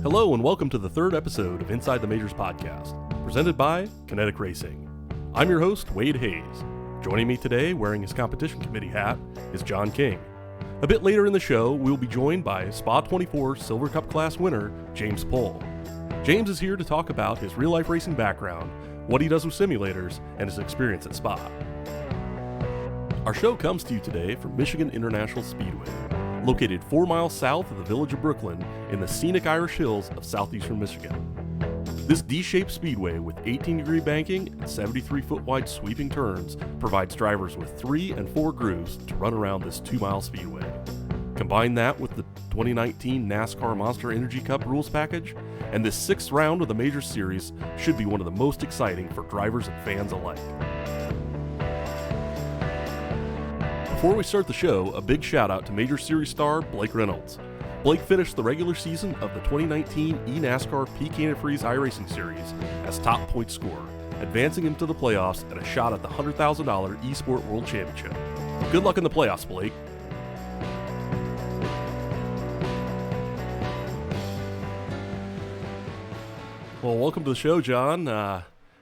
Hello and welcome to the third episode of Inside the Majors podcast, presented by Kinetic Racing. I'm your host, Wade Hayes. Joining me today, wearing his competition committee hat, is John King. A bit later in the show, we'll be joined by Spa 24 Silver Cup class winner, James Pohl. James is here to talk about his real-life racing background, what he does with simulators, and his experience at Spa. Our show comes to you today from Michigan International Speedway, located 4 miles south of the village of Brooklyn in the scenic Irish Hills of southeastern Michigan. This D-shaped speedway with 18-degree banking and 73-foot wide sweeping turns provides drivers with 3 and 4 grooves to run around this 2-mile speedway. Combine that with the 2019 NASCAR Monster Energy Cup rules package, and this 6th round of the Major Series should be one of the most exciting for drivers and fans alike. Before we start the show, a big shout out to Major Series star Blake Reynolds. Blake finished the regular season of the 2019 eNASCAR PK Freeze iRacing Series as top point scorer, advancing him to the playoffs and a shot at the $100,000 eSport World Championship. Good luck in the playoffs, Blake. Well, welcome to the show, John.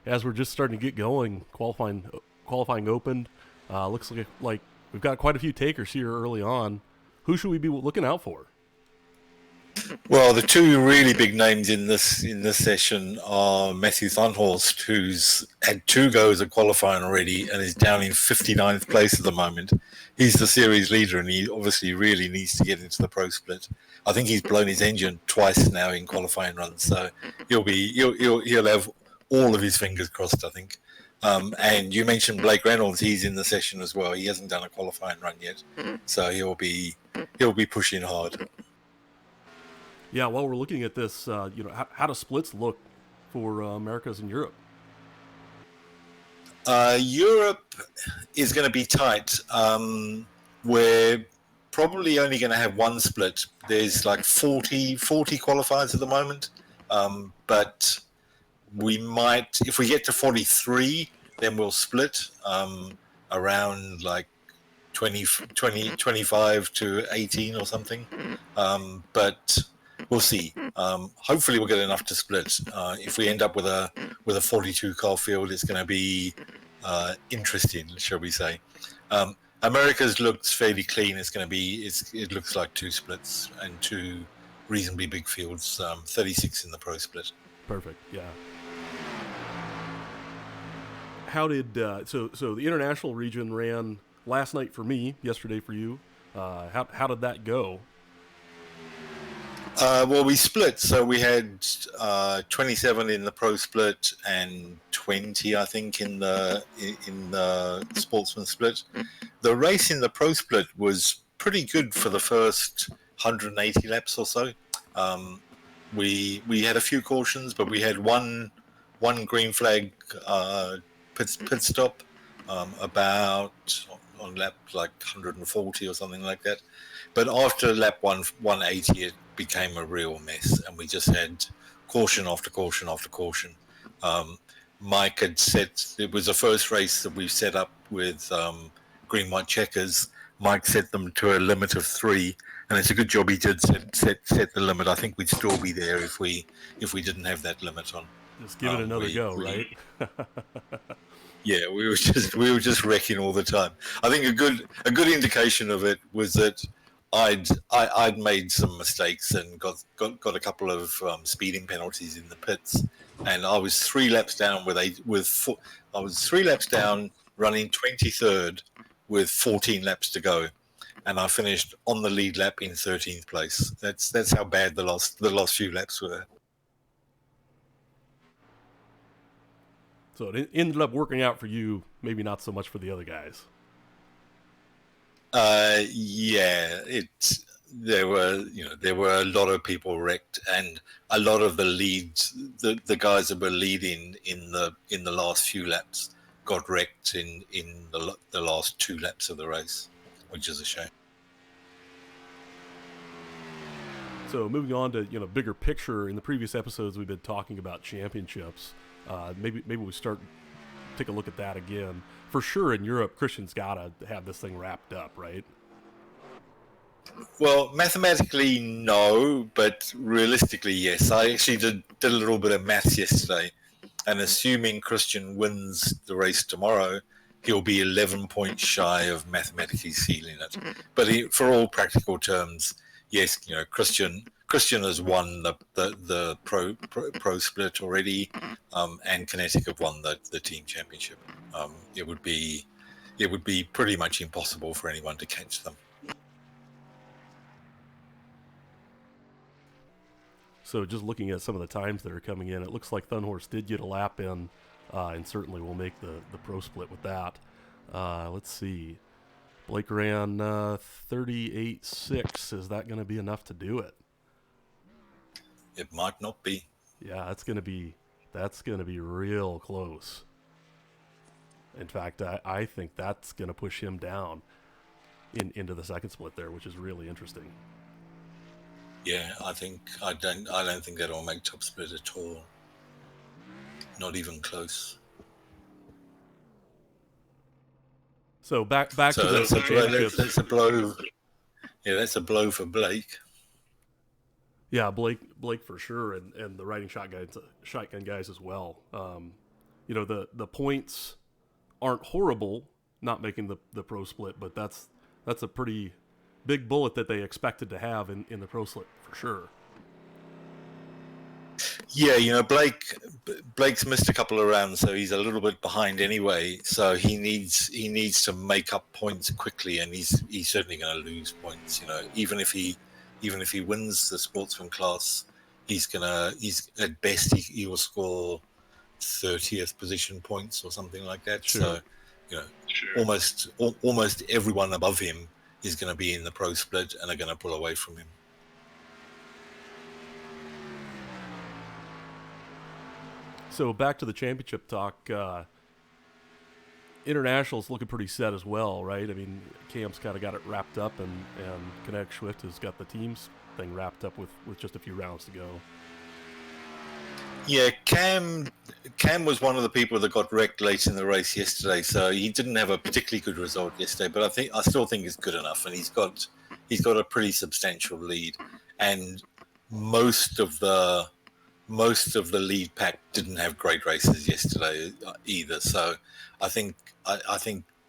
As we're just starting to get going, qualifying opened. Looks like we've got quite a few takers here early on. Who should we be looking out for? Well, the two really big names in this session are Matthew Thunhorst, who's had 2 goes at qualifying already and is down in 59th place at the moment. He's the series leader, and he obviously really needs to get into the pro split. I think he's blown his engine twice now in qualifying runs, so he'll have all of his fingers crossed, I think. And you mentioned Blake Reynolds; he's in the session as well. He hasn't done a qualifying run yet, so he'll be pushing hard. Yeah, while we're looking at this, how do splits look for Americas and Europe? Europe is going to be tight. We're probably only going to have one split. There's like 40 qualifiers at the moment, but we might, if we get to 43, then we'll split around like 25 to 18 or something. But we'll see. Hopefully we'll get enough to split. If we end up with a 42 car field, it's going to be interesting, shall we say. America's looks fairly clean. It looks like 2 splits and 2 reasonably big fields, 36 in the pro split. Perfect. Yeah. How did so the international region ran last night for me, yesterday for you. How did that go? Well, we split, so we had 27 in the pro split and 20, I think, in the sportsman split. The race in the pro split was pretty good for the first 180 laps or so. We had a few cautions, but we had one green flag pit stop about on lap like 140 or something like that. But after lap 180, it became a real mess, and we just had caution after caution after caution. Mike had it was the first race that we set up with green white checkers. Mike set them to a limit of 3, and it's a good job he did set the limit. I think we'd still be there if we didn't have that limit on. Just give it another go, right? Yeah, we were just wrecking all the time. I think a good indication of it was that I'd made some mistakes and got a couple of speeding penalties in the pits, and I was 3 laps down running 23rd with 14 laps to go, and I finished on the lead lap in 13th place. That's how bad the last few laps were. So it ended up working out for you, maybe not so much for the other guys. There were a lot of people wrecked, and a lot of the leads, the guys that were leading in the last few laps got wrecked in the last 2 laps of the race, which is a shame. So moving on to bigger picture, in the previous episodes we've been talking about championships. Maybe we take a look at that again. For sure, in Europe, Christian's got to have this thing wrapped up, right? Well, mathematically, no, but realistically, yes. I actually did a little bit of maths yesterday, and assuming Christian wins the race tomorrow, he'll be 11 points shy of mathematically sealing it. But for all practical terms, yes, Christian has won the pro split already, and Kinetic have won the team championship. It would be pretty much impossible for anyone to catch them. So just looking at some of the times that are coming in, it looks like Thunhorse did get a lap in, and certainly will make the pro split with that. Let's see. Blake ran 38.6. Is that going to be enough to do it? It might not be. Yeah, that's going to be real close. In fact, I think that's going to push him down into the second split there, which is really interesting. Yeah, I don't think that'll make top split at all. Not even close. So back to the championship. That's a blow. Yeah, that's a blow for Blake. Yeah, Blake for sure, and the riding shotgun guys as well. The points aren't horrible, not making the pro split, but that's a pretty big bullet that they expected to have in the pro split for sure. Yeah, Blake's missed a couple of rounds, so he's a little bit behind anyway. So he needs to make up points quickly, and he's certainly going to lose points. Even if he wins the sportsman class, he's at best he will score 30th position points or something like that. Sure. So almost everyone above him is going to be in the pro split and are going to pull away from him. So back to the championship talk. International's looking pretty set as well, right? I mean, Cam's kind of got it wrapped up, and Kinetic Swift has got the teams thing wrapped up with just a few rounds to go. Yeah, Cam was one of the people that got wrecked late in the race yesterday, so he didn't have a particularly good result yesterday. But I still think it's good enough, and he's got a pretty substantial lead, and most of the lead pack didn't have great races yesterday either. So I think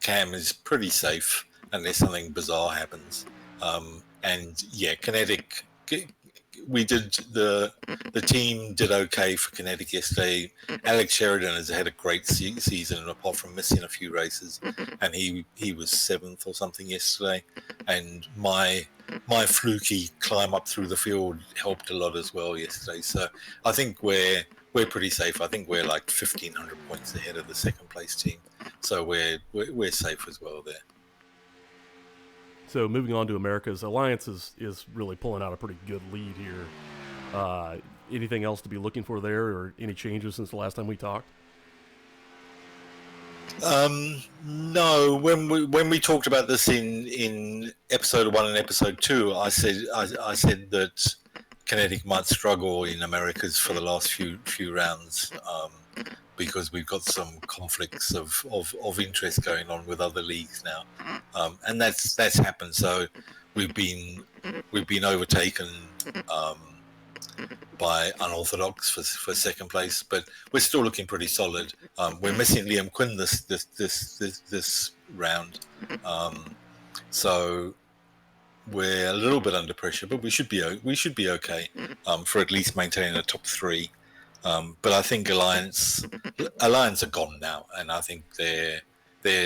Cam is pretty safe unless something bizarre happens. And yeah, Kinetic. We did the team did okay for Kinetic yesterday. Alex Sheridan has had a great season, apart from missing a few races, and he was 7th or something yesterday. And my fluky climb up through the field helped a lot as well yesterday. So I think we're pretty safe. I think we're like 1,500 points ahead of the second place team, so we're safe as well there. So moving on to America's, Alliance is really pulling out a pretty good lead here. Anything else to be looking for there, or any changes since the last time we talked? No. When we talked about this in episode 1 and episode 2, I said that Kinetic might struggle in Americas for the last few rounds. Because we've got some conflicts of interest going on with other leagues now, and that's happened. So we've been overtaken by Unorthodox for second place, but we're still looking pretty solid. We're missing Liam Quinn this round, so we're a little bit under pressure, but we should be okay for at least maintaining the top 3. But I think Alliance are gone now, and I think they're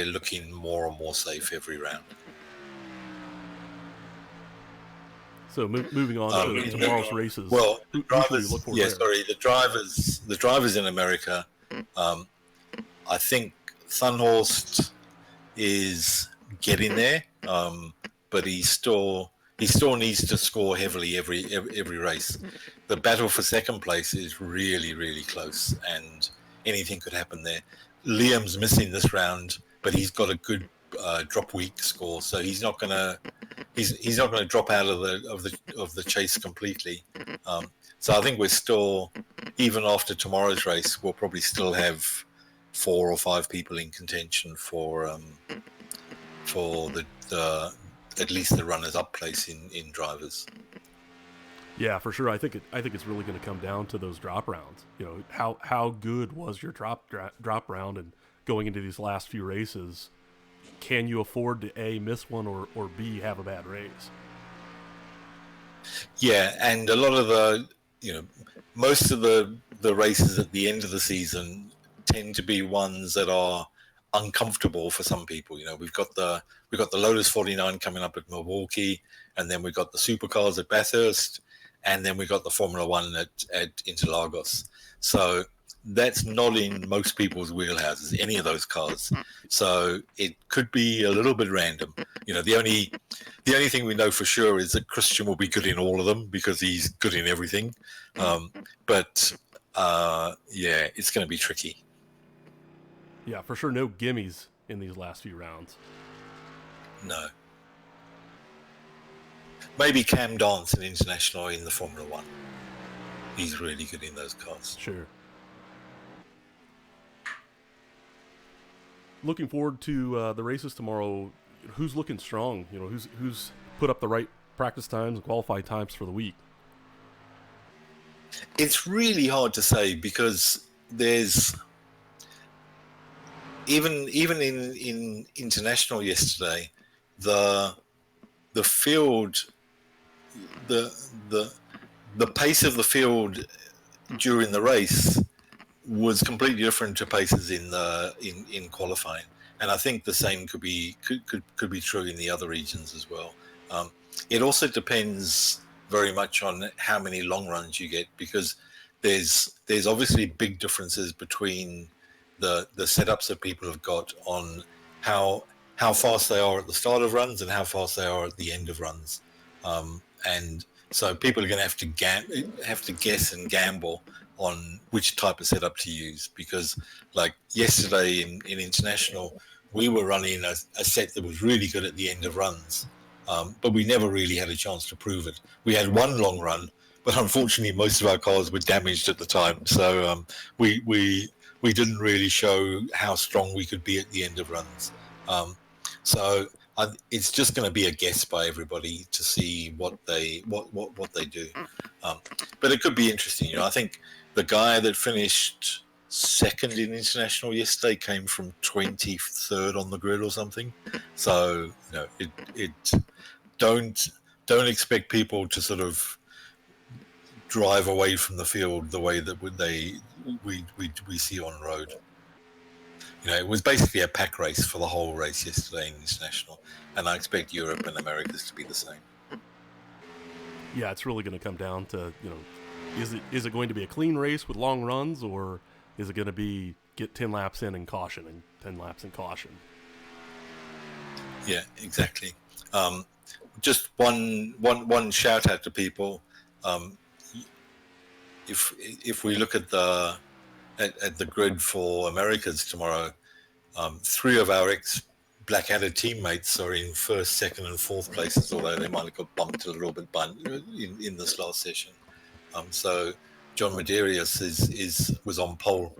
looking more and more safe every round. So moving on to tomorrow's races. Well, the drivers in America. I think Thunhorst is getting there, but he still needs to score heavily every race. The battle for second place is really, really close, and anything could happen there. Liam's missing this round, but he's got a good drop week score, so he's not gonna drop out of the chase completely. So I think we're still, even after tomorrow's race, we'll probably still have 4 or 5 people in contention for the at least the runners-up place in drivers. Yeah, for sure. I think it's really going to come down to those drop rounds. You know, how good was your drop round, and going into these last few races, can you afford to A, miss one, or B, have a bad race? Yeah, and a lot of the, most of the races at the end of the season tend to be ones that are uncomfortable for some people. We've got the Lotus 49 coming up at Milwaukee, and then we've got the supercars at Bathurst, and then we've got the Formula One at Interlagos. So that's not in most people's wheelhouses, any of those cars. So it could be a little bit random. The only thing we know for sure is that Christian will be good in all of them because he's good in everything. But it's going to be tricky. Yeah, for sure. No gimmies in these last few rounds. No. Maybe Cam Dance in International in the Formula One. He's really good in those cars. Sure. Looking forward to the races tomorrow. Who's looking strong? Who's put up the right practice times and qualified times for the week? It's really hard to say because there's even in International yesterday, the field, the pace of the field during the race was completely different to paces in qualifying, and I think the same could be true in the other regions as well. It also depends very much on how many long runs you get, because there's obviously big differences between the setups that people have got on how fast they are at the start of runs and how fast they are at the end of runs, and so people are going to have to guess and gamble on which type of setup to use, because like yesterday in International, we were running a set that was really good at the end of runs, but we never really had a chance to prove it. We had one long run, but unfortunately most of our cars were damaged at the time, so we didn't really show how strong we could be at the end of runs. So it's just going to be a guess by everybody to see what they do, but it could be interesting. I think the guy that finished second in International yesterday came from 23rd on the grid or something. So don't expect people to sort of drive away from the field the way that we see on road. It was basically a pack race for the whole race yesterday in International, and I expect Europe and Americas to be the same. Yeah, it's really going to come down to, is it going to be a clean race with long runs, or is it going to be get 10 laps in and caution and 10 laps in caution? Yeah, exactly. Just one shout out to people. If we look at the grid for Americas tomorrow, 3 of our ex-Blackadder teammates are in first, second, and fourth places, although they might have got bumped a little bit in this last session. So John Medeiros was on pole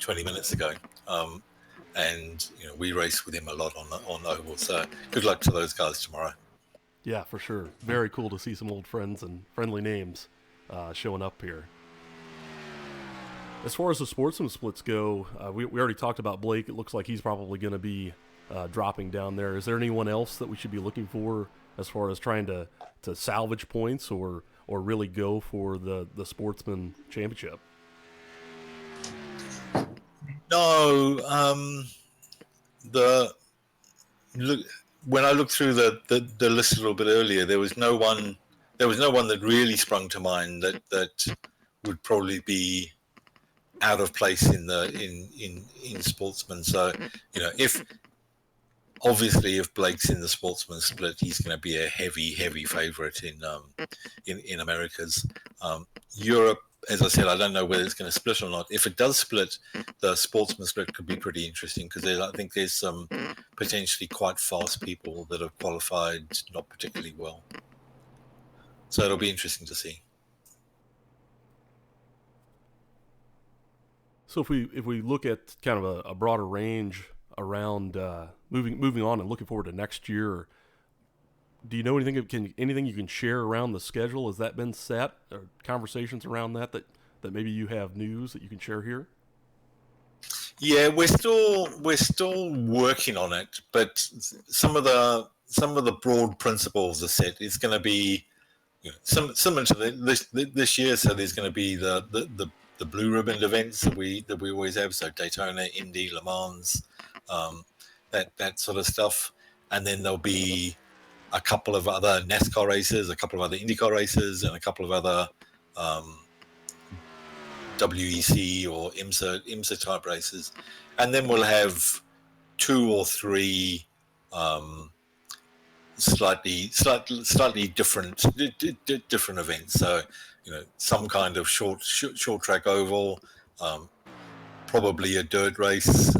20 minutes ago, and we raced with him a lot on oval. So good luck to those guys tomorrow. Yeah, for sure. Very cool to see some old friends and friendly names showing up here. As far as the sportsman splits go, we already talked about Blake. It looks like he's probably going to be dropping down there. Is there anyone else that we should be looking for as far as trying to salvage points or really go for the sportsman championship? No, when I looked through the list a little bit earlier, there was no one that really sprung to mind that would probably be out of place in sportsman. So if Blake's in the sportsman split, he's going to be a heavy favorite in Americas. Europe, as I said, I don't know whether it's going to split or not. If it does split, the sportsman split could be pretty interesting, because I think there's some potentially quite fast people that have qualified not particularly well. So it'll be interesting to see. So if we look at kind of a broader range around moving on and looking forward to next year, do you know anything you can share around the schedule? Has that been set, or conversations around that maybe you have news that you can share here? Yeah, we're still working on it, but some of the broad principles are set. It's going to be, similar to this year. So there's going to be the blue ribbon events that we always have. So Daytona, Indy, Le Mans, that sort of stuff, and then there'll be a couple of other NASCAR races, a couple of other IndyCar races, and a couple of other WEC or IMSA type races, and then we'll have 2 or 3 slightly different events. So some kind of short track oval, probably a dirt race.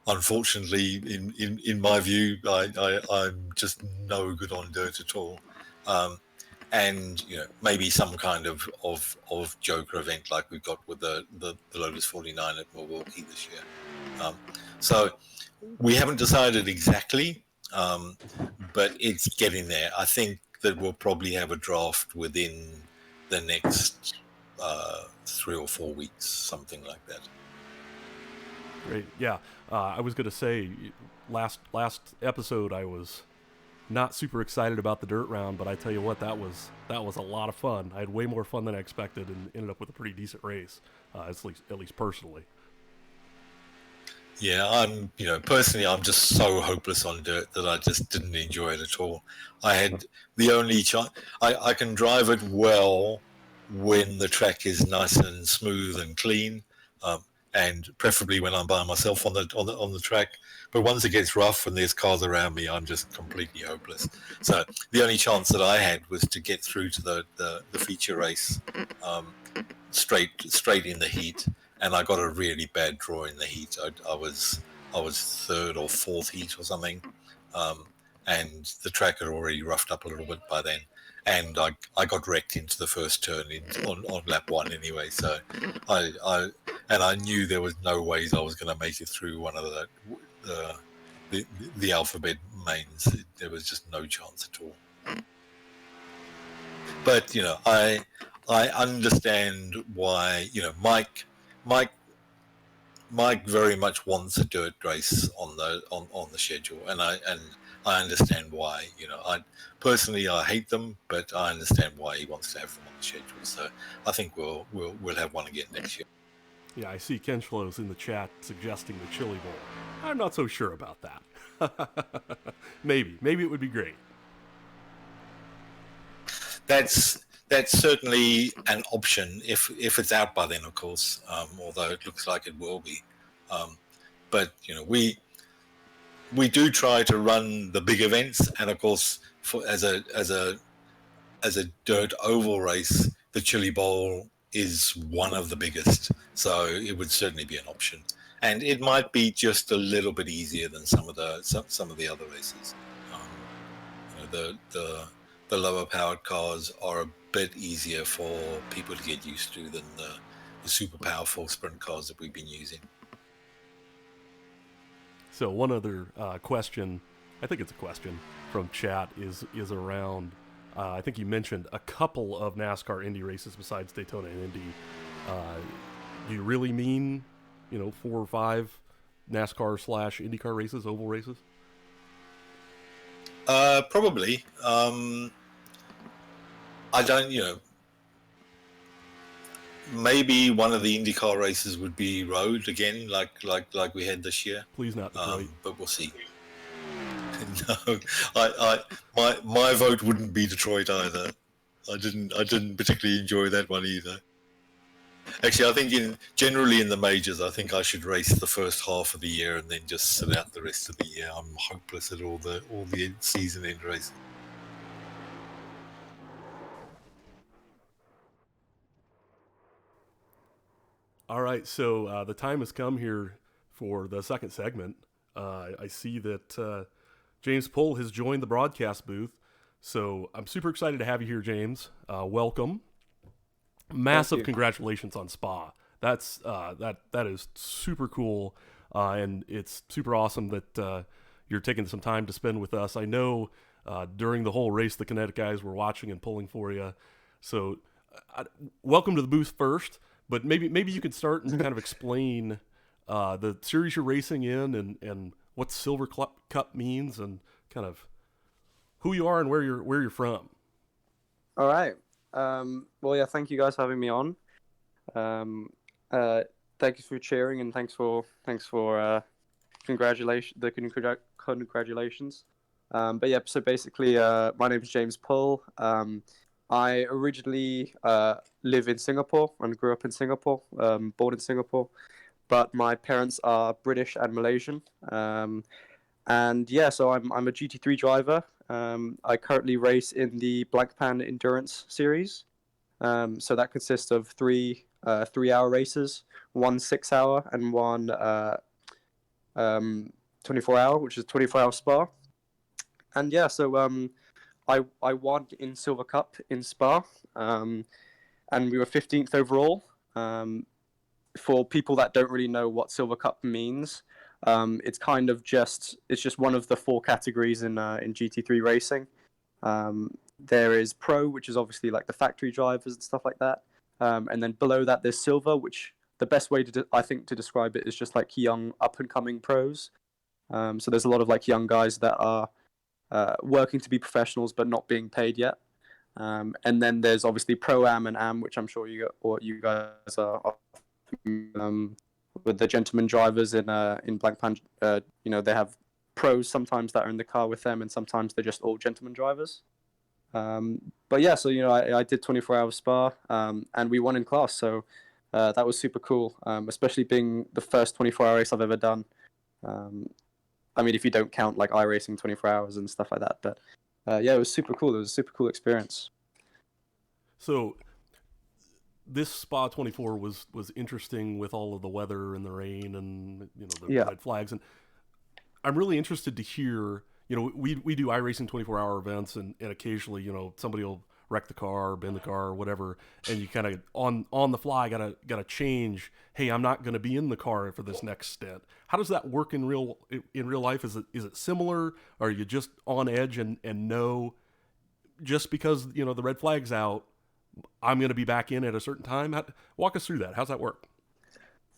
Unfortunately, in my view, I'm just no good on dirt at all. And maybe some kind of joker event like we've got with the Lotus 49 at Milwaukee this year. So we haven't decided exactly, but it's getting there. I think that we'll probably have a draft within the next 3 or 4 weeks, something like that. Great. Yeah. I was going to say, last episode I was not super excited about the dirt round, but I tell you what, that was a lot of fun. I had way more fun than I expected, and ended up with a pretty decent race, at least personally. Yeah, I'm personally I'm just so hopeless on dirt that I just didn't enjoy it at all. I had the only chance I can drive it well when the track is nice and smooth and clean, and preferably when I'm by myself on the track. But once it gets rough and there's cars around me, I'm just completely hopeless. So the only chance that I had was to get through to the feature race, straight in the heat, and I got a really bad draw in the heat. I was 3rd or 4th heat or something, and the track had already roughed up a little bit by then. And I got wrecked into the first turn on lap 1 anyway. So I knew there was no ways I was going to make it through one of the alphabet mains. There was just no chance at all. But I understand why. Mike very much wants a dirt race on the schedule, and I understand why. I hate them, but I understand why he wants to have them on the schedule. So I think we'll have one again next year. Yeah, I see Ken Schlo's in the chat suggesting the Chili Bowl. I'm not so sure about that. Maybe it would be great. That's certainly an option if it's out by then, of course. Although it looks like it will be. But we do try to run the big events, and of course, as a dirt oval race, the Chili Bowl is one of the biggest, so it would certainly be an option, and it might be just a little bit easier than some of the other races. The lower powered cars are a bit easier for people to get used to than the super powerful sprint cars that we've been using. So one other question, I think it's a question from chat, is around, I think you mentioned a couple of NASCAR Indy races besides Daytona and Indy. Do you really mean, 4 or 5 NASCAR / IndyCar races, oval races? Probably. I don't, maybe one of the IndyCar races would be road again, like we had this year. Please not Detroit. But we'll see. No, my vote wouldn't be Detroit either. I didn't particularly enjoy that one either. Actually, I think generally in the majors, I think I should race the first half of the year and then just sit out the rest of the year. I'm hopeless at all the season end races. All right, so the time has come here for the second segment. I see that James Pohl has joined the broadcast booth, so I'm super excited to have you here, James. Welcome. Massive congratulations on Spa. That's that is super cool, and it's super awesome that you're taking some time to spend with us. I know during the whole race. The Kinetic guys were watching and pulling for you. So, welcome to the booth first. But maybe you could start and kind of explain the series you're racing in and what Silver Cup means and kind of who you are and where you're from. All right. Well, yeah. Thank you guys for having me on. Thank you for cheering and thanks for congratulations. But yeah. So basically, my name is James Pull. I originally live in Singapore and grew up in Singapore, born in Singapore, but my parents are British and Malaysian. And yeah, so I'm a GT3 driver. I currently race in the Black Pan Endurance Series. So that consists of three 3-hour races, one 6-hour and one 24-hour, which is 24-hour Spa. And yeah, so I won in Silver Cup in Spa, and we were 15th overall. For people that don't really know what Silver Cup means, it's kind of just one of the 4 categories in GT3 racing. There is Pro, which is obviously like the factory drivers and stuff like that, and then below that there's Silver, which the best way I think to describe it is just like young up and coming pros. So there's a lot of like young guys that are working to be professionals but not being paid yet. And then there's obviously Pro-Am and Am, which I'm sure you guys are with the gentleman drivers in Black Pan. They have pros sometimes that are in the car with them, and sometimes they're just all gentleman drivers. But yeah, so I did 24-hour Spa, and we won in class, so that was super cool, especially being the first 24-hour race I've ever done. I mean, if you don't count like iRacing 24 hours and stuff like that, but yeah, it was super cool. It was a super cool experience. So this Spa 24 was interesting with all of the weather and the rain and the red flags, and I'm really interested to hear. We do iRacing 24-hour events, and occasionally somebody will wreck the car, bend the car, or whatever, and you kind of on the fly gotta change. Hey, I'm not going to be in the car for this next stint. How does that work in real life? Is it similar? Or are you just on edge and know just because the red flag's out, I'm going to be back in at a certain time? Walk us through that. How's that work?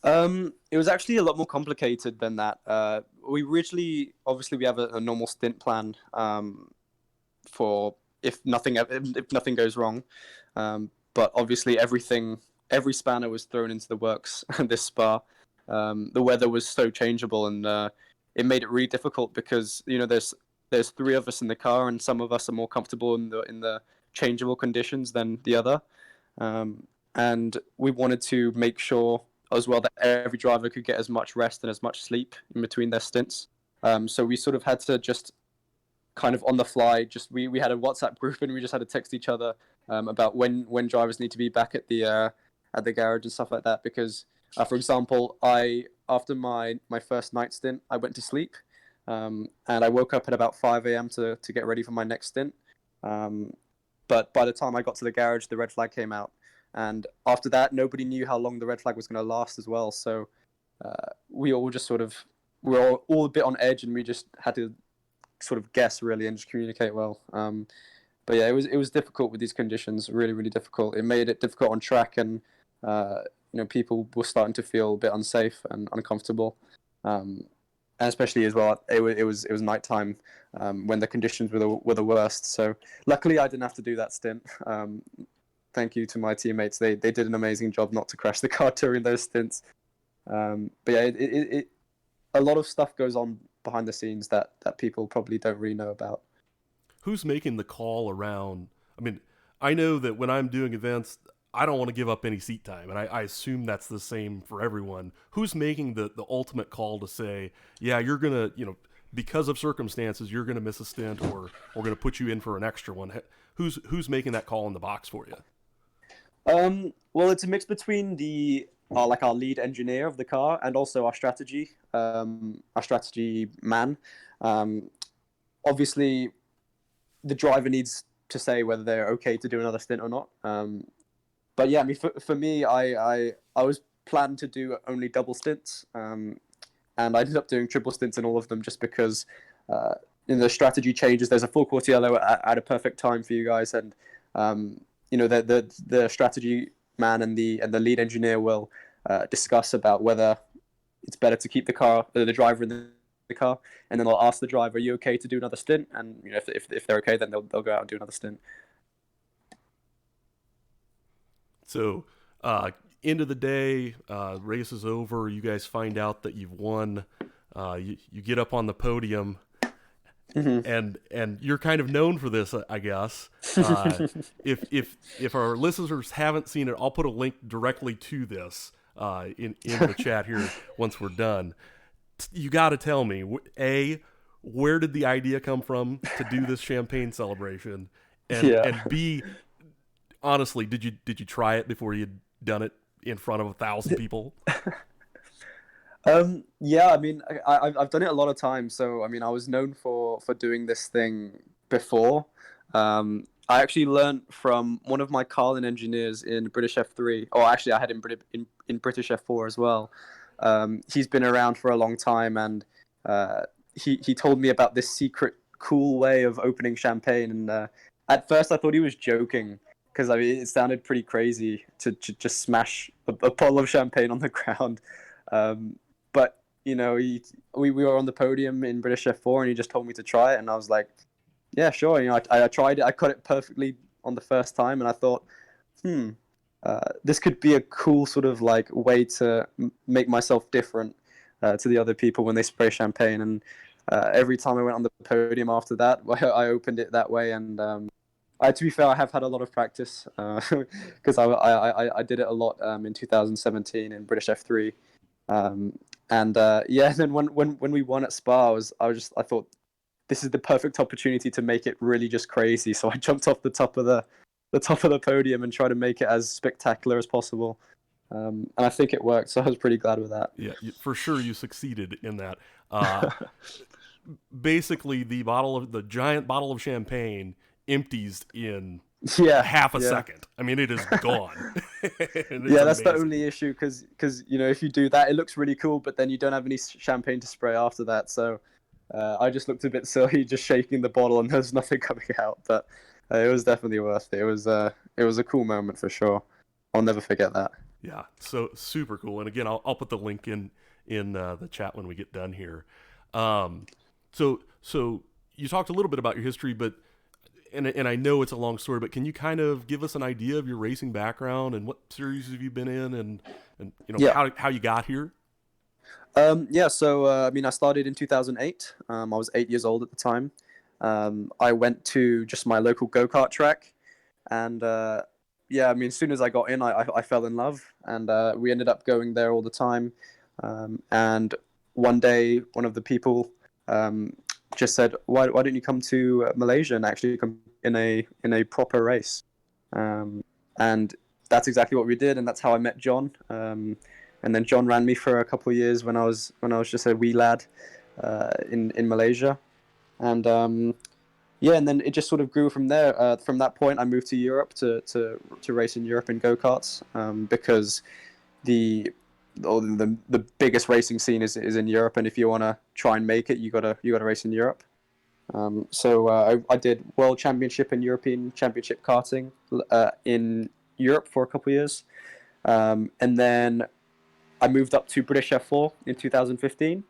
It was actually a lot more complicated than that. We originally, obviously, we have a normal stint plan for if nothing goes wrong. But obviously, every spanner was thrown into the works this Spa. The weather was so changeable, and it made it really difficult because there's 3 of us in the car, and some of us are more comfortable in the changeable conditions than the other. And we wanted to make sure as well that every driver could get as much rest and as much sleep in between their stints. So we sort of had to just kind of on the fly, we had a WhatsApp group, and we just had to text each other about when drivers need to be back at the garage and stuff like that. Because, for example, after my first night stint, I went to sleep, and I woke up at about 5 a.m. to get ready for my next stint. But by the time I got to the garage, the red flag came out. And after that, nobody knew how long the red flag was going to last as well. So we all just we were all a bit on edge, and we just had to sort of guess really and just communicate well. But yeah, it was difficult with these conditions, really, really difficult. It made it difficult on track, and people were starting to feel a bit unsafe and uncomfortable. And especially as well, it was nighttime when the conditions were the worst. So luckily, I didn't have to do that stint. Thank you to my teammates. They did an amazing job not to crash the car during those stints. But yeah, a lot of stuff goes on behind the scenes that people probably don't really know about. Who's making the call around? I mean, I know that when I'm doing events, I don't want to give up any seat time, and I assume that's the same for everyone. Who's making the ultimate call to say, yeah, you're gonna, because of circumstances, you're gonna miss a stint, or we're gonna put you in for an extra one? Who's making that call in the box for you? Well, it's a mix between our lead engineer of the car and also our strategy man. Obviously, the driver needs to say whether they're okay to do another stint or not. But yeah, I mean, for me, I was planned to do only double stints, and I ended up doing triple stints in all of them just because the strategy changes. There's a full course yellow at a perfect time for you guys, and the strategy man and the lead engineer will discuss about whether it's better to keep the driver in the car, and then they'll ask the driver, "Are you okay to do another stint?" And if they're okay, then they'll go out and do another stint. So, end of the day, race is over. You guys find out that you've won. You get up on the podium, and you're kind of known for this, I guess. If our listeners haven't seen it, I'll put a link directly to this in the chat here once we're done. You got to tell me, where did the idea come from to do this champagne celebration, and B, honestly, did you try it before you'd done it in front of 1,000 people? Yeah, I mean, I've done it a lot of times. So, I mean, I was known for doing this thing before. I actually learned from one of my Carlin engineers in British F3. Or actually, I had him in British F4 as well. He's been around for a long time, and he told me about this secret, cool way of opening champagne. And at first, I thought he was joking, because I mean, it sounded pretty crazy to just smash a bottle of champagne on the ground. But we were on the podium in British F4, and he just told me to try it, and I was like, yeah, sure. I tried it. I caught it perfectly on the first time, and I thought, this could be a cool sort of like way to make myself different to the other people when they spray champagne. And every time I went on the podium after that, I opened it that way. And to be fair, I have had a lot of practice because I did it a lot in 2017 in British F3. And then when we won at Spa, I thought this is the perfect opportunity to make it really just crazy. So I jumped off the top of the podium and tried to make it as spectacular as possible. And I think it worked, so I was pretty glad with that. Yeah, for sure you succeeded in that. Basically, the giant bottle of champagne empties in half a second. I mean, it is gone. Yeah, that's amazing. The only issue, because if you do that, it looks really cool, but then you don't have any champagne to spray after that. So I just looked a bit silly, just shaking the bottle, and there's nothing coming out. But it was definitely worth it. It was a cool moment for sure. I'll never forget that. Yeah, so super cool. And again, I'll put the link in the chat when we get done here. So you talked a little bit about your history, but and I know it's a long story, but can you kind of give us an idea of your racing background and what series have you been in, and how you got here? So I mean, I started in 2008. I was 8 years old at the time. I went to just my local go-kart track, and I mean, as soon as I got in, I fell in love, and we ended up going there all the time. And one day, one of the people just said, "Why don't you come to Malaysia and actually come in a proper race?" And that's exactly what we did, and that's how I met John. And then John ran me for a couple of years when I was just a wee lad in Malaysia, and and then it just sort of grew from there. From that point, I moved to Europe to race in Europe in go-karts because the biggest racing scene is in Europe, and if you want to try and make it, you gotta race in Europe. So I did World Championship and European Championship karting in Europe for a couple of years, and then I moved up to British F4 in 2015,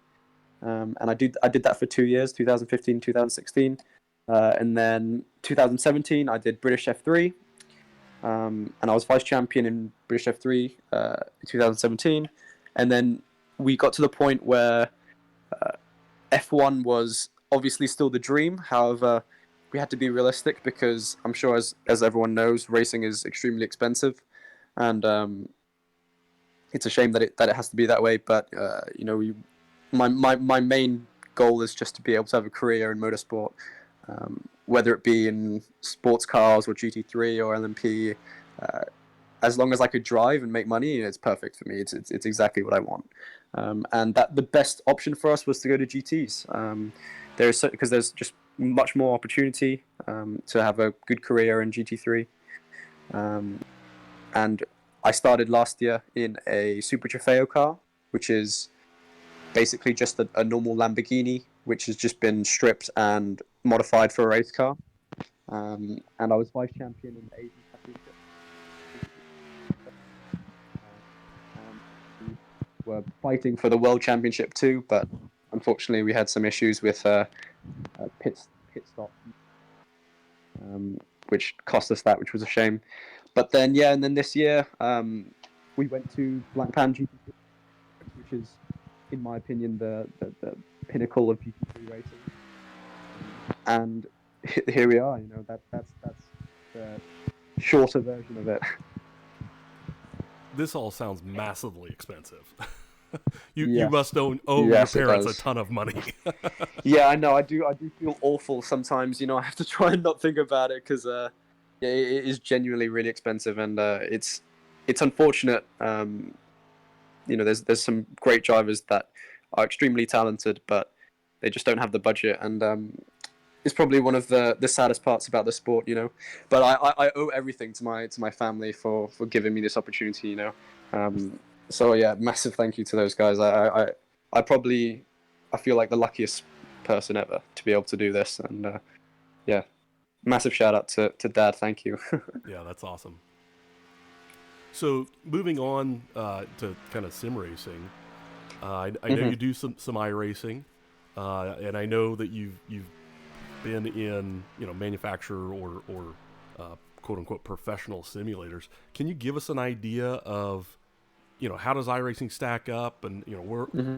and I did that for 2 years, 2015, 2016, and then 2017 I did British F3, and I was vice champion in British F3 in 2017, and then we got to the point where F1 was obviously still the dream. However, we had to be realistic because I'm sure, as everyone knows, racing is extremely expensive, and it's a shame that it has to be that way. But my main goal is just to be able to have a career in motorsport, whether it be in sports cars or GT3 or LMP. As long as I could drive and make money, it's perfect for me. It's exactly what I want. And that the best option for us was to go to GTs. Because there's just much more opportunity to have a good career in GT3. And I started last year in a Super Trofeo car, which is basically just a normal Lamborghini which has just been stripped and modified for a race car. And I was vice champion in the Asian Championship. We were fighting for the World Championship too, but unfortunately we had some issues with pit stop, which cost us that, which was a shame. But then, and then this year we went to Blancpain GT3, which is, in my opinion, the pinnacle of GT3 racing. And here we are. That's the shorter version of it. This all sounds massively expensive. Yes. You must owe Yes, your parents a ton of money. Yeah, I know. I do feel awful sometimes. I have to try and not think about it because it is genuinely really expensive, and it's unfortunate. There's some great drivers that are extremely talented, but they just don't have the budget, and it's probably one of the saddest parts about the sport. But I owe everything to my family for giving me this opportunity. So yeah, massive thank you to those guys. I feel like the luckiest person ever to be able to do this, and yeah, massive shout out to Dad. Thank you. Yeah, that's awesome. So moving on to kind of sim racing, I know you do some iRacing, and I know that you've been in manufacturer or quote unquote professional simulators. Can you give us an idea of how does iRacing stack up, and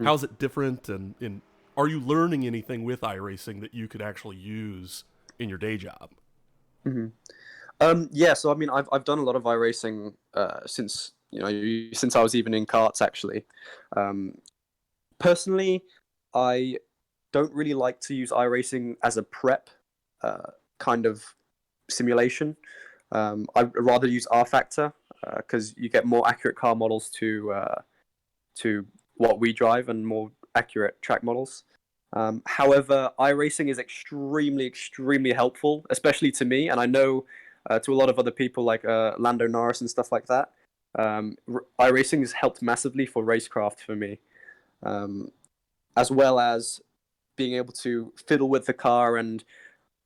how is it different, and are you learning anything with iRacing that you could actually use in your day job? Yeah, so I mean, I've done a lot of iRacing since I was even in karts actually. Personally, I don't really like to use iRacing as a prep kind of simulation. I'd rather use R Factor because you get more accurate car models to what we drive and more accurate track models. However, iRacing is extremely, extremely helpful, especially to me, and I know to a lot of other people like Lando Norris and stuff like that. iRacing has helped massively for racecraft for me, as well as being able to fiddle with the car and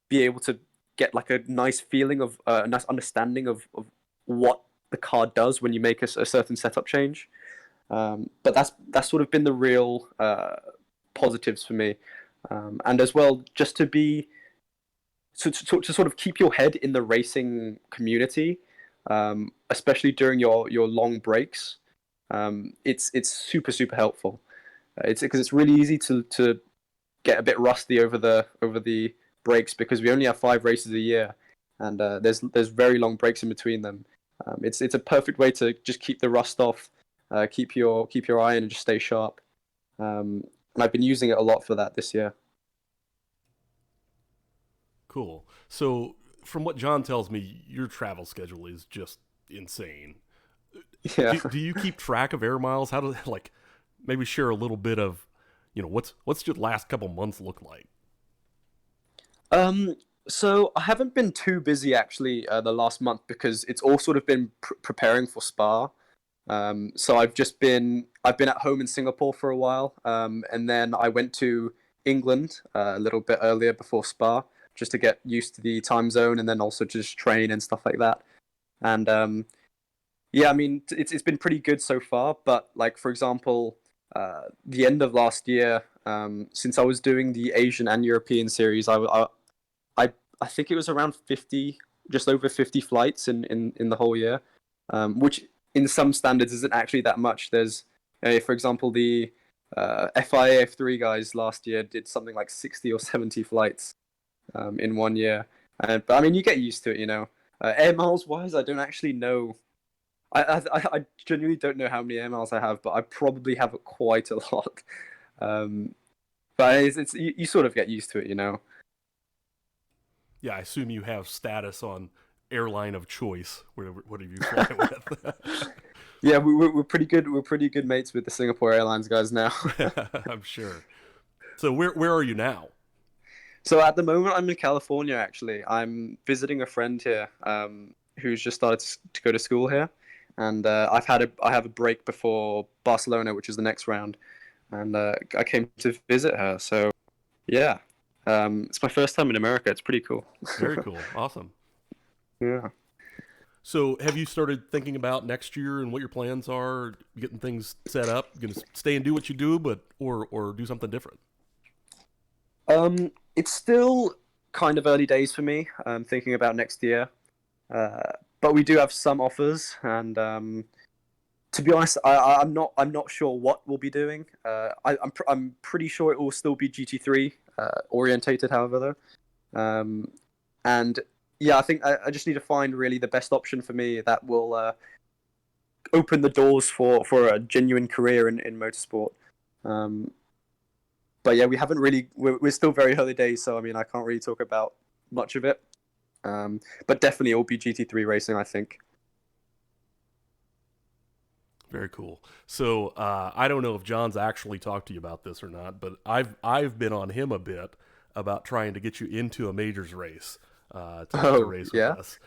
be able to get like a nice feeling of a nice understanding of what the car does when you make a certain setup change. But that's sort of been the real positives for me, and as well just to sort of keep your head in the racing community, especially during your long breaks. It's super helpful. It's because it's really easy to get a bit rusty over the breaks because we only have 5 races a year, and there's very long breaks in between them. It's a perfect way to just keep the rust off, keep your eye in and just stay sharp. And I've been using it a lot for that this year. Cool. So from what John tells me, your travel schedule is just insane. Yeah. Do you keep track of air miles? How do maybe share a little bit of what's your last couple months look like? So I haven't been too busy actually the last month because it's all sort of been preparing for Spa. So I've been at home in Singapore for a while, and then I went to England a little bit earlier before Spa just to get used to the time zone, and then also just train and stuff like that. And yeah, I mean it's been pretty good so far. But like for example, the end of last year, since I was doing the Asian and European series, I think it was around 50, just over 50 flights in the whole year, which in some standards isn't actually that much. There's, for example, the FIA F3 guys last year did something like 60 or 70 flights in 1 year. But I mean, you get used to it. Air miles wise, I don't actually know. I genuinely don't know how many air miles I have, but I probably have quite a lot. But you sort of get used to it. Yeah, I assume you have status on airline of choice. What have you flying with? Yeah, we're pretty good. We're pretty good mates with the Singapore Airlines guys now. I'm sure. So where are you now? So at the moment, I'm in California. Actually, I'm visiting a friend here who's just started to go to school here, and I have a break before Barcelona, which is the next round, and I came to visit her. So Yeah. It's my first time in America. It's pretty cool. Very cool. Awesome. Yeah. So, have you started thinking about next year and what your plans are, getting things set up? Going to stay and do what you do, but or do something different? It's still kind of early days for me. Thinking about next year, but we do have some offers, and to be honest, I'm not sure what we'll be doing. I'm pretty sure it will still be GT3 orientated, however, though. And yeah, I think I just need to find really the best option for me that will open the doors for a genuine career in motorsport. Um, but yeah, we haven't really. We're still very early days, so I mean, I can't really talk about much of it. But definitely, it will be GT3 racing, I think. Very cool. So I don't know if John's actually talked to you about this or not, but I've been on him a bit about trying to get you into a majors race to race with yeah. us.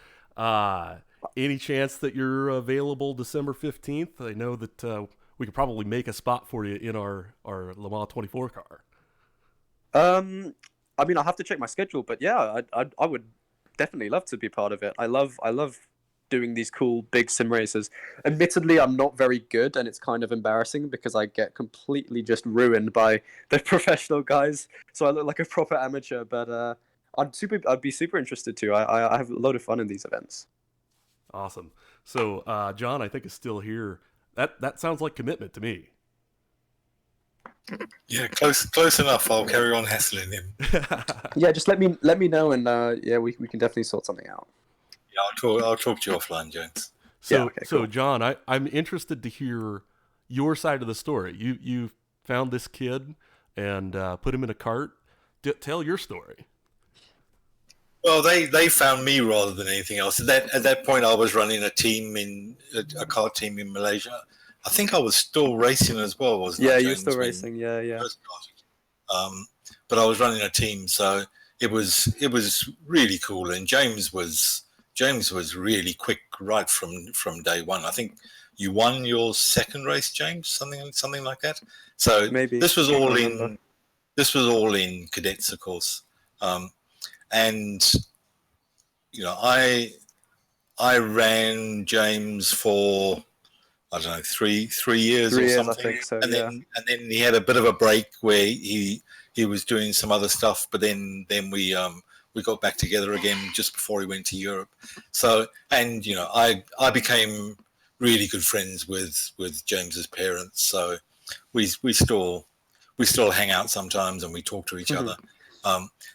Any chance that you're available December 15th? I know that we could probably make a spot for you in our Le Mans 24 car. I mean, I'll have to check my schedule, but yeah, I would definitely love to be part of it. I love doing these cool big sim races. Admittedly, I'm not very good, and it's kind of embarrassing because I get completely just ruined by the professional guys. So I look like a proper amateur. But I'd be super interested too. I have a load of fun in these events. Awesome. So John, I think is still here. That sounds like commitment to me. Yeah, close enough. I'll carry on hassling him. Yeah, just let me know, and yeah, we can definitely sort something out. Yeah, I'll talk to you offline, James. So, Yeah, okay, cool. so John, I'm interested to hear your side of the story. You found this kid and put him in a cart. Tell your story. Well, they found me rather than anything else. At that point, I was running a team in a car team in Malaysia. I think I was still racing as well, wasn't I? Yeah, James, you're still racing. Yeah, yeah. first started. But I was running a team, so it was really cool. And James was really quick right from day one. I think you won your second race, James, something like that. So Maybe. this was I can't all remember. in cadets, of course. And I ran James for I don't know 3 years or 3 years, I something, think so. and Yeah. then he had a bit of a break where he was doing some other stuff, but then we got back together again just before he went to Europe. So and I became really good friends with James's parents, so we still hang out sometimes and we talk to each other.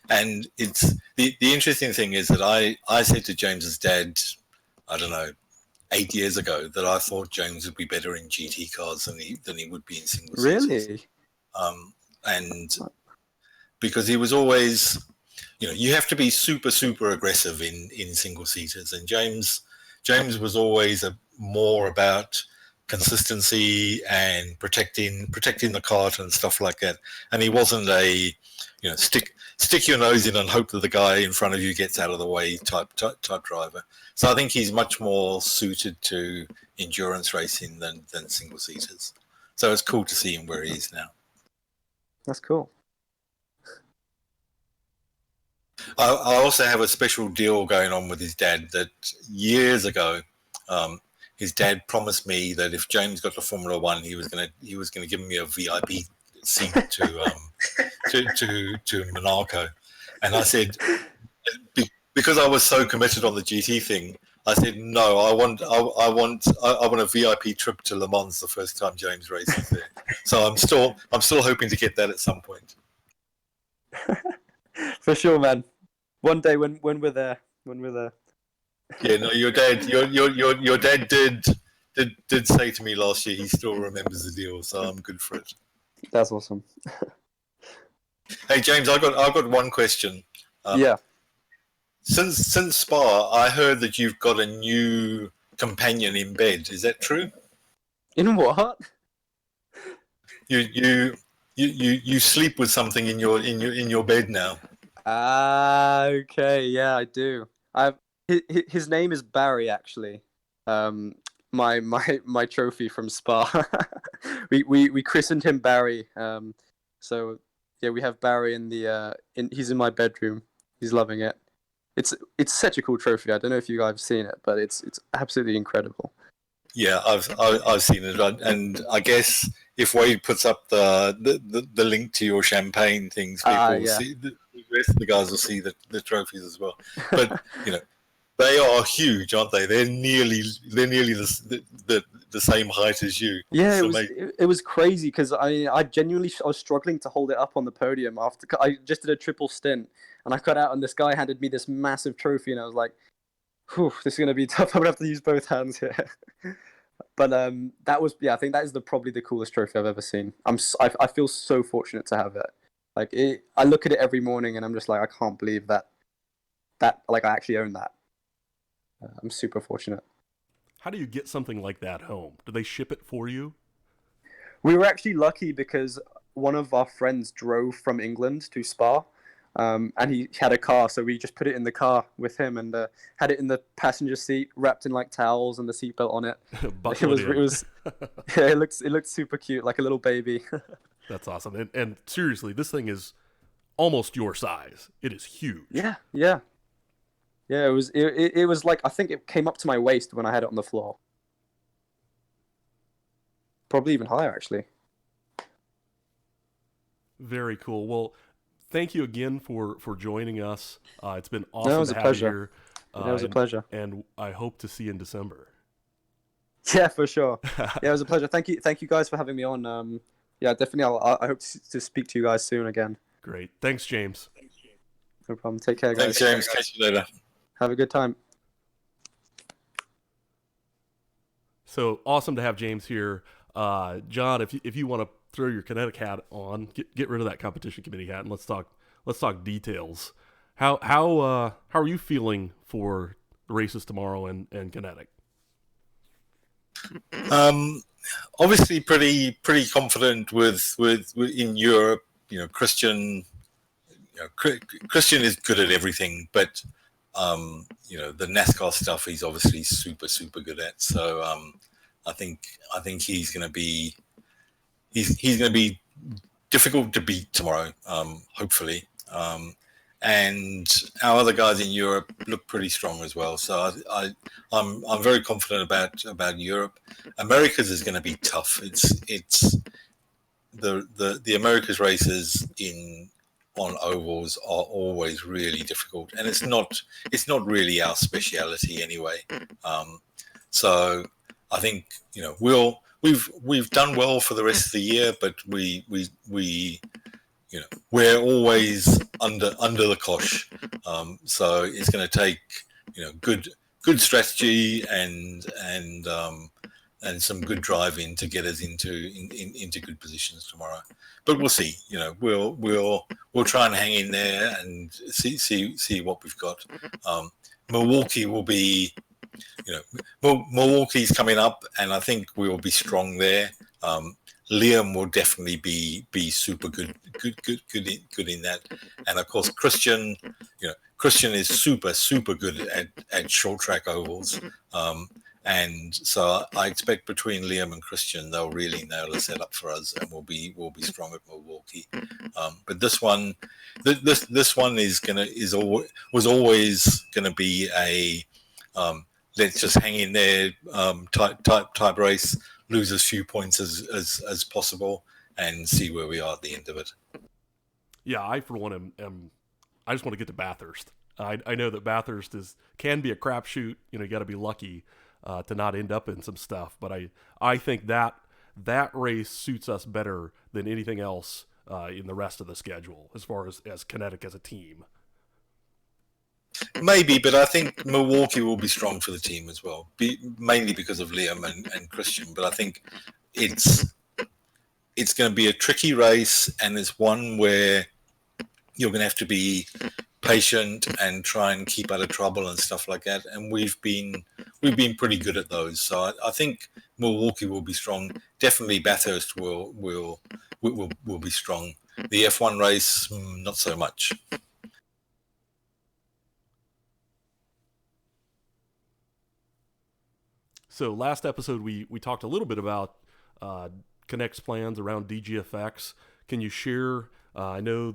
And it's the interesting thing is that I said to James's dad, I don't know, 8 years ago, that I thought James would be better in GT cars than he would be in single seaters. Really? And because he was always, you have to be super aggressive in single seaters, and James was always more about consistency and protecting the cart and stuff like that. And he wasn't a stick your nose in and hope that the guy in front of you gets out of the way type driver. So I think he's much more suited to endurance racing than single seaters. So it's cool to see him where he is now. That's cool. I also have a special deal going on with his dad that years ago, his dad promised me that if James got to Formula One, he was gonna give me a VIP seat to Monaco. And I said, because I was so committed on the GT thing, I said no. I want a VIP trip to Le Mans the first time James races there. So I'm still hoping to get that at some point. For sure, man. One day when we're there. Yeah, no, your dad did say to me last year he still remembers the deal, so I'm good for it. That's awesome. Hey James, I got one question. Yeah. Since Spa, I heard that you've got a new companion in bed. Is that true? In what? You sleep with something in your bed now. Okay. Yeah, I do. His name is Barry, actually. My trophy from Spa. we christened him Barry. So we have Barry in the he's in my bedroom. He's loving it. It's such a cool trophy. I don't know if you guys have seen it, but it's absolutely incredible. Yeah, I've seen it, and I guess if Wade puts up the link to your champagne things, people will see the rest of the guys will see the trophies as well. But they are huge, aren't they? They're nearly the same height as you. Yeah, it was crazy because I genuinely was struggling to hold it up on the podium after I just did a triple stint and I got out and this guy handed me this massive trophy and I was like, "Whew, this is gonna be tough. I'm gonna have to use both hands here." But that was I think that is probably the coolest trophy I've ever seen. I feel so fortunate to have it. Like I look at it every morning and I'm just like I can't believe that like I actually own that. I'm super fortunate. How do you get something like that home? Do they ship it for you? We were actually lucky because one of our friends drove from England to Spa, and he had a car, so we just put it in the car with him and had it in the passenger seat, wrapped in like towels and the seatbelt on it. It was yeah, it looked super cute, like a little baby. That's awesome. And seriously, this thing is almost your size. It is huge. Yeah. It was like I think it came up to my waist when I had it on the floor. Probably even higher, actually. Very cool. Well, thank you again for joining us. It's been awesome No, it was to a have pleasure. you here. It was a pleasure. And I hope to see you in December. Yeah, for sure. Yeah, it was a pleasure. Thank you guys for having me on. Yeah, definitely. I hope to speak to you guys soon again. Great. Thanks, James. No problem. Take care, guys. Thanks, James. Catch you later. Have a good time. So awesome to have James here. John, if you want to throw your Kinetic hat on, get rid of that competition committee hat, and let's talk details. How are you feeling for the races tomorrow and Kinetic? Obviously, pretty confident with in Europe. Christian. Christian is good at everything, but the NASCAR stuff he's obviously super good at. So I think he's going to be difficult to beat tomorrow. Hopefully, and our other guys in Europe look pretty strong as well. So I'm very confident about Europe. Americas is going to be tough. It's the Americas races on ovals are always really difficult, and it's not really our speciality anyway. So I think we've done well for the rest of the year, but we're always under the cosh. So it's going to take good strategy and some good driving to get us into good positions tomorrow. But we'll see. We'll try and hang in there and see what we've got. Milwaukee will be, Milwaukee's coming up, and I think we will be strong there. Liam will definitely be super good in that, and of course Christian is super good at short track ovals. And so I expect between Liam and Christian, they'll really nail a setup for us, and we'll be strong at Milwaukee. But this one was always gonna be a let's just hang in there type race, lose as few points as possible, and see where we are at the end of it. Yeah, I for one I just want to get to Bathurst. I know that Bathurst can be a crapshoot. You got to be lucky to not end up in some stuff. But I think that race suits us better than anything else in the rest of the schedule as far as Kinetic as a team. Maybe, but I think Milwaukee will be strong for the team as well, mainly because of Liam and Christian. But I think it's going to be a tricky race, and it's one where you're going to have to be patient and try and keep out of trouble and stuff like that. And we've been pretty good at those. So I think Milwaukee will be strong. Definitely Bathurst will be strong. The F1 race, not so much. So last episode we talked a little bit about Kinect's plans around DGFX. Can you share I know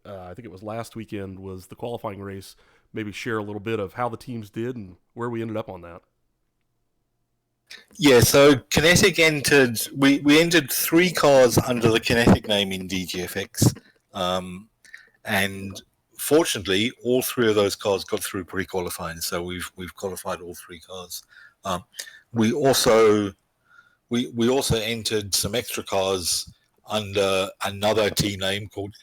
I think it was last weekend was the qualifying race. Maybe share a little bit of how the teams did and where we ended up on that. Yeah, so Kinetic entered. We entered 3 cars under the Kinetic name in DGFX, and fortunately, all 3 of those cars got through pre-qualifying. So we've qualified all 3 cars. We also entered some extra cars under another team name called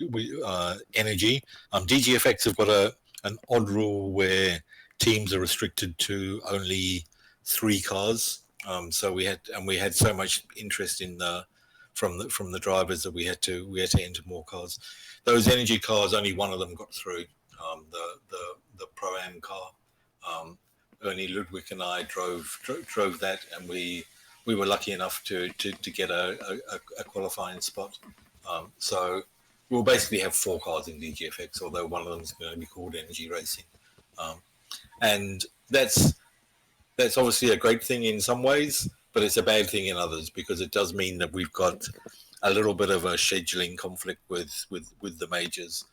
Energy. DGFX have got an odd rule where teams are restricted to only 3 cars. So we had so much interest from the drivers that we had to enter more cars. Those Energy cars, only one of them got through. The Pro-Am car. Ernie Ludwig and I drove that, and we were lucky enough to get a qualifying spot. So we'll basically have 4 cars in DGFX, although one of them is going to be called Energy Racing, and that's obviously a great thing in some ways, but it's a bad thing in others, because it does mean that we've got a little bit of a scheduling conflict with the majors.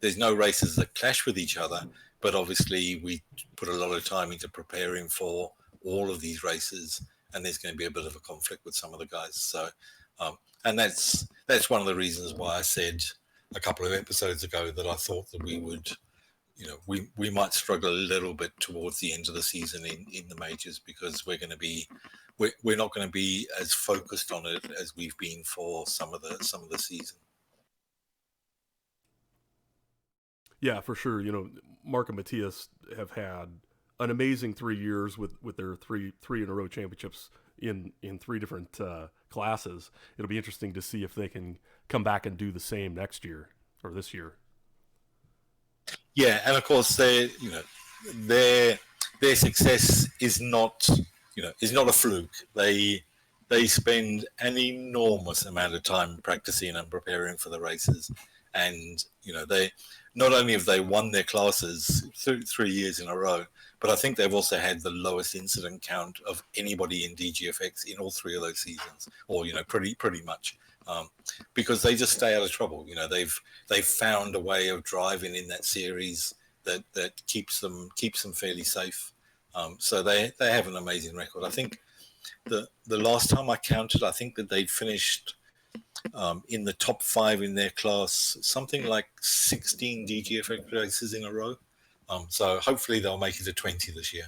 There's no races that clash with each other, but obviously we put a lot of time into preparing for all of these races, and there's going to be a bit of a conflict with some of the guys. So, and that's one of the reasons why I said a couple of episodes ago that I thought that we would, we might struggle a little bit towards the end of the season in the majors, because we're not going to be as focused on it as we've been for some of the season. Yeah, for sure. Mark and Matthias have had an amazing 3 years with their three in a row championships in 3 different classes. It'll be interesting to see if they can come back and do the same next year or this year. Yeah, and of course their success is not a fluke. They spend an enormous amount of time practicing and preparing for the races, and they not only have they won their classes 3 years in a row, but I think they've also had the lowest incident count of anybody in DGFX in all 3 of those seasons, or pretty much, because they just stay out of trouble. They've found a way of driving in that series that keeps them fairly safe. So they have an amazing record. I think the last time I counted, I think that they'd finished in the top 5 in their class, something like 16 DGFX races in a row. So hopefully they'll make it to 20 this year.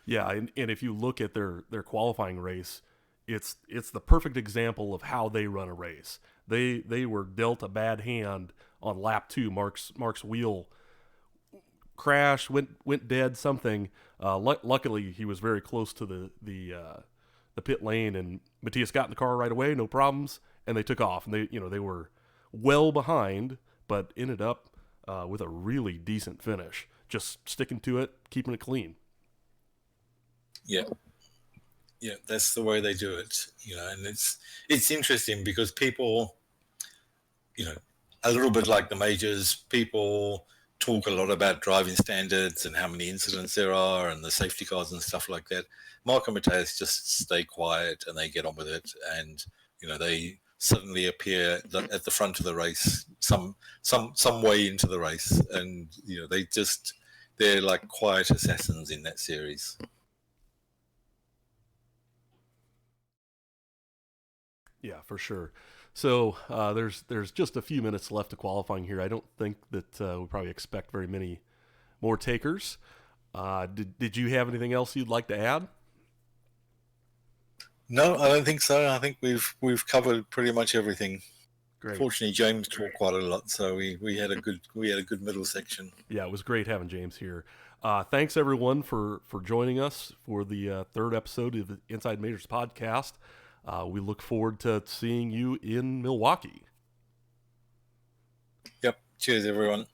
Yeah, and if you look at their qualifying race, it's the perfect example of how they run a race. They were dealt a bad hand on lap 2. Mark's wheel crashed, went dead, something. Luckily, he was very close to the pit lane, and Matthias got in the car right away, no problems, and they took off. And they were well behind, but ended up with a really decent finish, just sticking to it, keeping it clean. Yeah, that's the way they do it, and it's interesting because people, a little bit like the majors, people talk a lot about driving standards and how many incidents there are and the safety cars and stuff like that. Mark and Matthias just stay quiet and they get on with it, and they suddenly appear at the front of the race some way into the race, and they're like quiet assassins in that series. Yeah, for sure. So there's just a few minutes left to qualifying here. I don't think that we probably expect very many more takers. Did you have anything else you'd like to add? No, I don't think so. I think we've covered pretty much everything. Great. Fortunately, James talked quite a lot, so we had a good middle section. Yeah, it was great having James here. Thanks everyone for joining us for the 3rd episode of the Inside Majors podcast. We look forward to seeing you in Milwaukee. Yep. Cheers, everyone.